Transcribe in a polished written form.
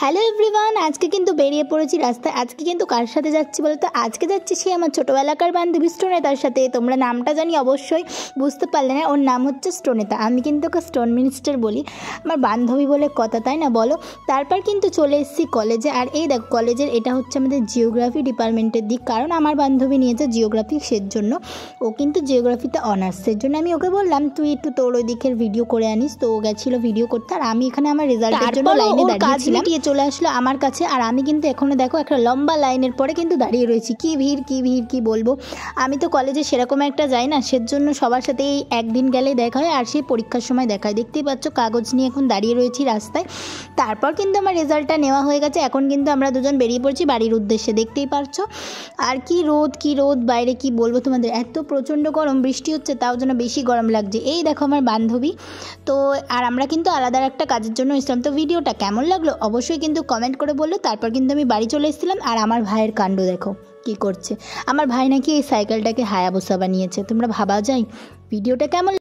Hello everyone, আজকে কিন্তু বেরিয়ে পড়েছি রাস্তায়। আজকে কিন্তু কার সাথে যাচ্ছি বলো তো? আজকে যাচ্ছি সে আমার ছোটোবেলাকার বান্ধবী স্টোনেতার সাথে। তোমরা নামটা জানি অবশ্যই বুঝতে পারলে না, ওর নাম হচ্ছে স্টোনেতা। আমি কিন্তু ওকে স্টোন মিনিস্টার বলি, আমার বান্ধবী বলে কথা, তাই না বলো? তারপর কিন্তু চলে এসেছি কলেজে। আর এই দেখো কলেজের এটা হচ্ছে আমাদের জিওগ্রাফি ডিপার্টমেন্টের দিক, কারণ আমার বান্ধবী নিয়েছে জিওগ্রাফি, সের জন্য ও কিন্তু জিওগ্রাফিতে অনার্স। সের জন্য আমি ওকে বললাম তুই একটু তোর ওই দিকের ভিডিও করে আনিস। তো ও গেছিলো ভিডিও করতে, আর আমি এখানে আমার রেজাল্টের জন্য লাইনে দাঁড়িয়েছিলাম। চলে আসলো আমার কাছে, আর আমি কিন্তু এখনো দেখো একটা লম্বা লাইনের পরে কিন্তু দাঁড়িয়ে রয়েছি। কি ভিড় কি বলবো। আমি তো কলেজে সেরকম একটা যাই না, সেজন্য সবার সাথে এই একদিন গেলেই দেখা হয়, আর সেই পরীক্ষার সময় দেখা হয়। দেখতেই পাচ্ছ কাগজ নিয়ে এখন দাঁড়িয়ে রয়েছি রাস্তায়। তারপর কিন্তু আমার রেজাল্টটা নেওয়া হয়ে গেছে। এখন কিন্তু আমরা দুজন বেরিয়ে পড়ছি বাড়ির উদ্দেশ্যে, দেখতেই পারছো। আর কি রোদ বাইরে, কি বলবো তোমাদের, এত প্রচণ্ড গরম, বৃষ্টি হচ্ছে তাও যেন বেশি গরম লাগছে। এই দেখো আমার বান্ধবী। তো আর আমরা কিন্তু আলাদা একটা কাজের জন্য এসেছিলাম। তো ভিডিওটা কেমন লাগলো অবশ্যই কিন্তু কমেন্ট করে বললো। তারপর কিন্তু আমি বাড়ি চলে এসেছিলাম। আর আমার ভাইয়ের কাণ্ড দেখো কি করছে। আমার ভাই নাকি এই সাইকেলটাকে হায়াবুসা বানিয়েছে। তোমরা ভাবা যায় ভিডিওটা কেমন।